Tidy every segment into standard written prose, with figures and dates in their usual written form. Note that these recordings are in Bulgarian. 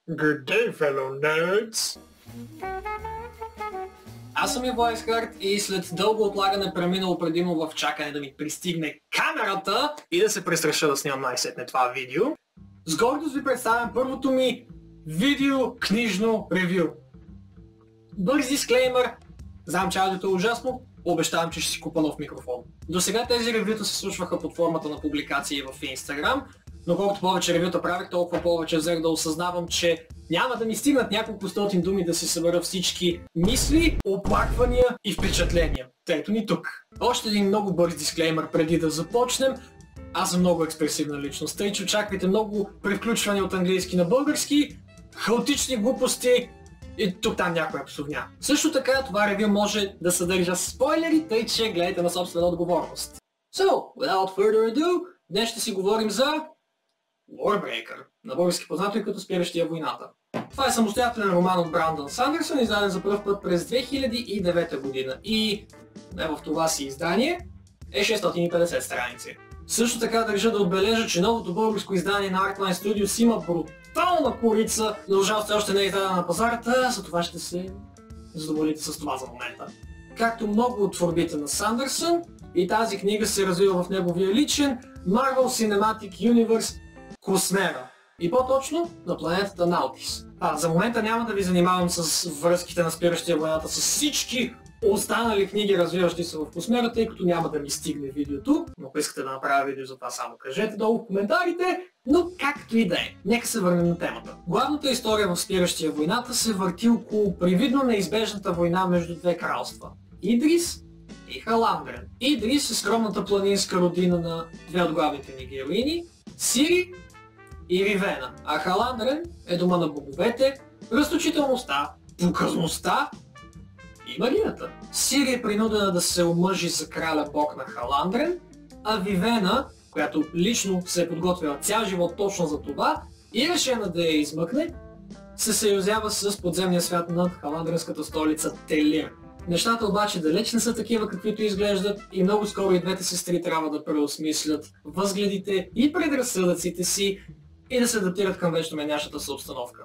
Good day, fellow nerds! Аз съм Войс Харт и след дълго отлагане, преминало предимно в чакане да ми пристигне камерата и да се престраша да снимам най-сетне това видео, с гордост ви представям първото ми видео книжно ревю. Бърз дисклеймър, знам че аудиото е ужасно, обещавам, че ще си купа нов микрофон. До сега тези ревюта се случваха под формата на публикации в Instagram, но колкото повече ревюта правих, толкова повече взех да осъзнавам, че няма да ми стигнат няколко стотин думи да си събера всички мисли, оплаквания и впечатления. Ето ни тук. Още един много бърз дисклеймър преди да започнем. Аз съм много експресивна личност, тъй че очаквайте много превключвания от английски на български, хаотични глупости и тук-там някоя псовня. Също така това ревю може да съдържа спойлери, тъй че гледайте на собствена отговорност. So, without further ado, днес ще си говорим за Warbreaker, на български познато и като Спиращия войната. Това е самостоятелен роман от Брандън Сандърсън, издаден за пръв път през 2009 година и в това си издание е 650 страници. Също така държа да отбележа, че новото българско издание на Artline Studios има брутална корица, но жал все още не е издадена на пазарата, за това ще се задоволите с това за момента. Както много от творбите на Сандърсън, и тази книга се развива в неговия личен Marvel Cinematic Universe Космера. И по-точно на планетата Наутис. За момента няма да ви занимавам с връзките на Спиращия войната с всички останали книги, развиващи се в Космера, тъй като няма да ми стигне видеото. Но ако искате да направя видео за това, само кажете долу в коментарите. Но както и да е, нека се върнем на темата. Главната история в Спиращия войната се върти около привидно неизбежната война между две кралства. Идрис и Халандрен. Идрис е скромната планинска родина на две от главните ни героини, Сири и Ривена, а Халандрен е дома на боговете, разточителността, показността и магията. Сири е принудена да се омъжи за краля бог на Халандрен, а Вивена, която лично се е подготвила цял живот точно за това и решена да я измъкне, се съюзява с подземния свят над халандренската столица Телир. Нещата обаче далеч не са такива, каквито изглеждат и много скоро и двете сестри трябва да преосмислят възгледите и предразсъдъците си и да се адаптират към вечно менящата се обстановка.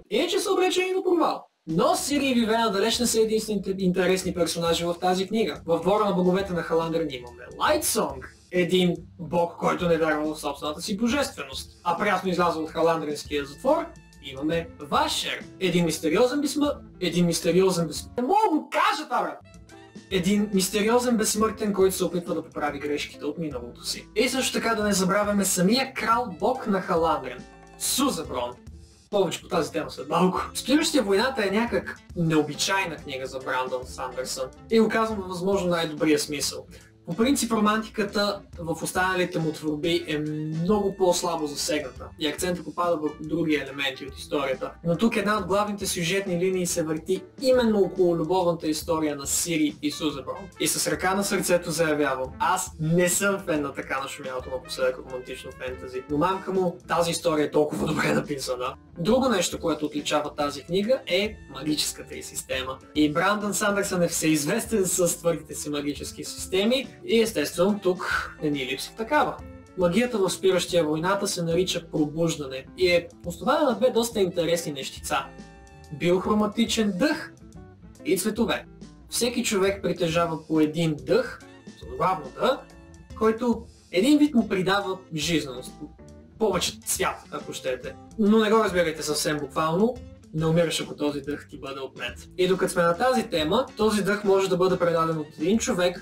И че са обречени на провал. Но Сири и Вивена далеч не са единствените интересни персонажи в тази книга. В двора на боговете на Халандрен имаме Лайтсонг, един бог, който не вярва в собствената си божественост, а прясно излязъл от халандренския затвор. Имаме Вашер, един мистериозен Не мога да го кажа това, един мистериозен безсмъртен, който се опитва да поправи грешките от миналото си. И също така да не забравяме самия крал бог на Халандрен, Сузаброн. Повече по тази тема след малко. Спиращия войната е някак необичайна книга за Брандън Сандърсън и го казвам във възможно най-добрия смисъл. По принцип романтиката в останалите му творби е много по-слабо засегната и акцентът попада върху други елементи от историята. Но тук една от главните сюжетни линии се върти именно около любовната история на Сири и Сузаброн. И с ръка на сърцето заявявам, аз не съм фен на така нашумялото напоследък романтично фентази, но мамка му, тази история е толкова добре написана. Друго нещо, което отличава тази книга е магическата й система. И Брандън Сандърсън е всеизвестен с твърдите си магически системи и естествено тук не ни липсва такава. Магията в Спиращия войната се нарича пробуждане и е основана на две доста интересни нещица. Биохроматичен дъх и цветове. Всеки човек притежава по един дъх, главно дъх, който един вид му придава жизненост. Повече цвят, ако щете. Но не го разбирайте съвсем буквално, не умираш ако този дъх ти бъде отнет. И докато сме на тази тема, този дъх може да бъде предаден от един човек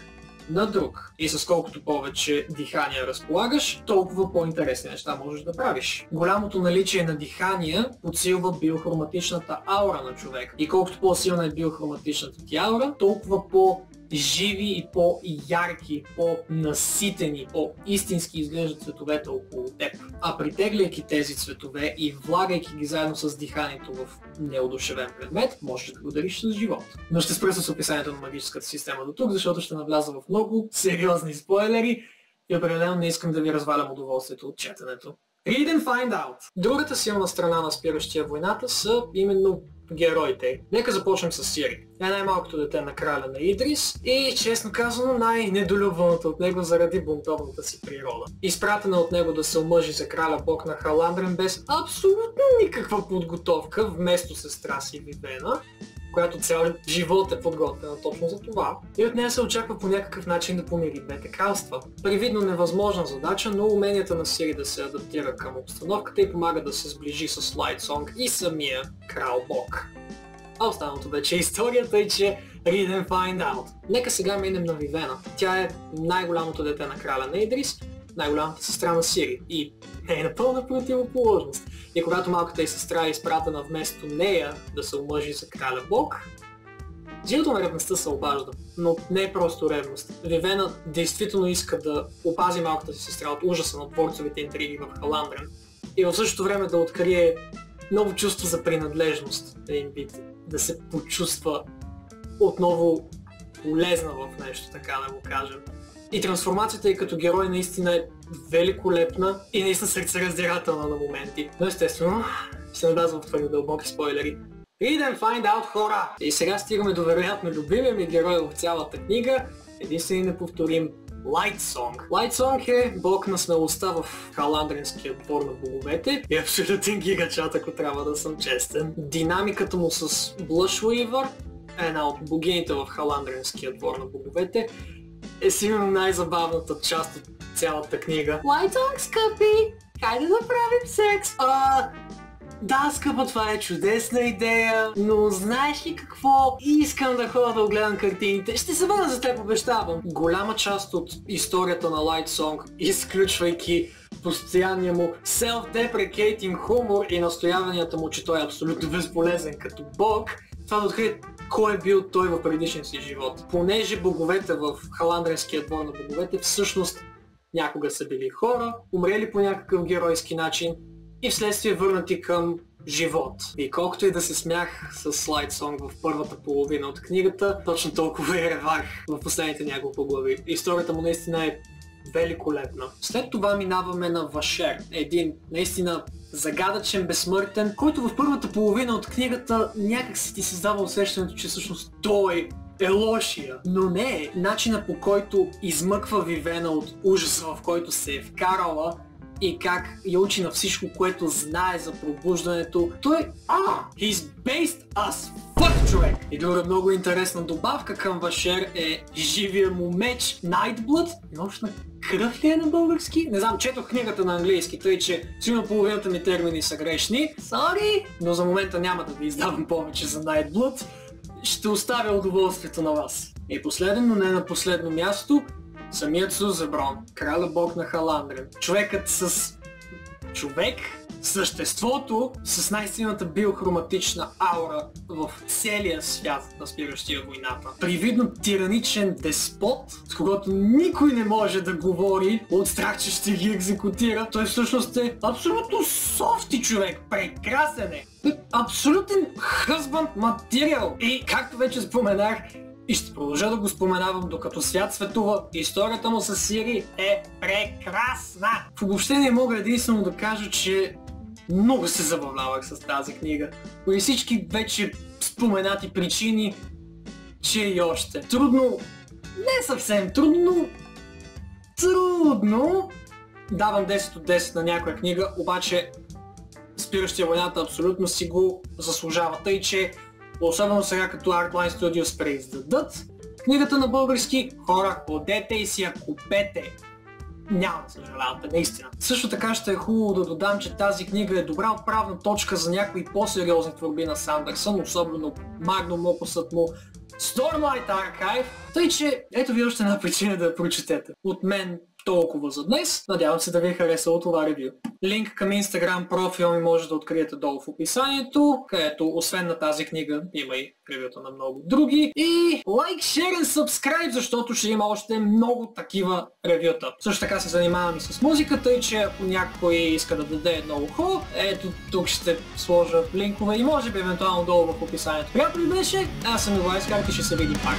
на друг. И с колкото повече дихания разполагаш, толкова по-интересни неща можеш да правиш. Голямото наличие на дихания подсилва биохроматичната аура на човек. И колкото по-силна е биохроматичната ти аура, толкова по-живи и по-ярки, по-наситени, по-истински изглеждат цветовете около теб. А притегляйки тези цветове и влагайки ги заедно с диханието в неодушевен предмет, можеш да го дариш с живот. Но ще спра с описанието на магическата система до тук, защото ще навляза в много сериозни спойлери и определено не искам да ви развалям удоволствието от четенето. Read and find out! Другата силна страна на Спиращия войната са именно героите. Нека започнем с Сири. Тя е най-малкото дете на краля на Идрис и, честно казано, най-недолюбваното от него заради бунтовната си природа. Изпратена от него да се омъжи за краля бог на Халандрен без абсолютно никаква подготовка, вместо сестра си Вивена, която цял живот е подготвена точно за това. И от нея се очаква по някакъв начин да помири двете кралства. Привидно невъзможна задача, но уменията на Сири да се адаптира към обстановката и помага да се сближи с Лайтсонг и самия крал бог. А останалото вече е историята и че read and find out. Нека сега минем на Вивена. Тя е най-голямото дете на краля на Идрис, най-голямата сестра на Сири и не е напълна противоположност. И когато малката й сестра е изпратена вместо нея да се омъжи за краля бог, жилото на ревността се обажда, но не е просто ревност. Вивена действително иска да опази малката си сестра от ужаса на дворцовите интриги в Халандрен и в същото време да открие ново чувство за принадлежност, един вид, да се почувства отново полезна в нещо, така да го кажем. И трансформацията й като герой наистина е великолепна и наистина сърцераздирателна на моменти. Но естествено, ще навлязам в твърде дълбоки спойлери. Read and find out, хора! И сега стигаме до вероятно любимия ми герой в цялата книга, единствен и неповторим Лайтсонг. Лайтсонг е бог на смелостта в Халандренския двор на боговете и абсолютен гигачат, ако трябва да съм честен. Динамиката му с Blushweaver, една от богините в Халандренския двор на боговете, е сигурно най-забавната част от цялата книга. Лайтсонг, скъпи! Хайде да правим секс! Да, скъпа, това е чудесна идея, но знаеш ли какво? Искам да ходя да огледам картините. Ще се върна за теб, обещавам. Голяма част от историята на Лайтсонг, изключвайки постоянния му self-deprecating хумор и настояванията му, че той е абсолютно безполезен като бог, това да открие кой е бил той в предишния си живот. Понеже боговете в Халандренския двор на боговете всъщност някога са били хора, умрели по някакъв геройски начин и вследствие върнати към живот. И колкото и да се смях с Лайтсонг в първата половина от книгата, точно толкова и ревах в последните няколко глави. Историята му наистина е великолепна. След това минаваме на Вашер, един наистина загадъчен, безсмъртен, който в първата половина от книгата някак си ти създава усещането, че всъщност той е лошия. Но не, начина по който измъква Вивена от ужаса, в който се е вкарала и как я учи на всичко, което знае за пробуждането. Той he's based as fuck, човек! И друга много интересна добавка към Вашер е живия му меч Nightblood. Нощна кръв ли е на български? Не знам, четох книгата на английски, тъй че сигурно половината ми термини са грешни. Sorry! Но за момента няма да ви издавам повече за Nightblood. Ще оставя удоволствието на вас. И последно, но не на последно място, самият Сузеброн, краля бог на Халандрен. Човекът с... Съществото с най-силната биохроматична аура в целия свят на спиращия войната. Привидно тираничен деспот, с когото никой не може да говори от страх, че ще ги екзекутира. Той всъщност е абсолютно софти човек, прекрасен е. Абсолютен husband материал. И както вече споменах, и ще продължа да го споменавам докато свят светува, историята му с Сири е прекрасна! В обобщение мога единствено да кажа, че много се забавлявах с тази книга. При всички вече споменати причини, че и още. Трудно, не съвсем трудно, но трудно. Давам 10 от 10 на някоя книга, обаче Спиращия войната абсолютно си го заслужава. Тъй, че особено сега като Artline Studios преиздадат книгата на български, хора, ходете и си я купете. Няма да съжалявате, наистина. Също така ще е хубаво да додам, че тази книга е добра отправна точка за някои по-сериозни творби на Сандърсън, особено Magnum Opus му Stormlight Archive. Тъй, че ето ви още една причина да я прочетете. От мен толкова за днес. Надявам се да ви е харесало това ревю. Линк към Instagram профил ми може да откриете долу в описанието, където освен на тази книга има и ревюта на много други. И лайк, share and subscribe, защото ще има още много такива ревюта. Също така се занимавам и с музиката, и че ако някой иска да даде едно ухо, ето тук ще сложа линкове и може би евентуално долу в описанието. Приятно ли беше? Аз съм Ивайло Скарт и ще се видим пак.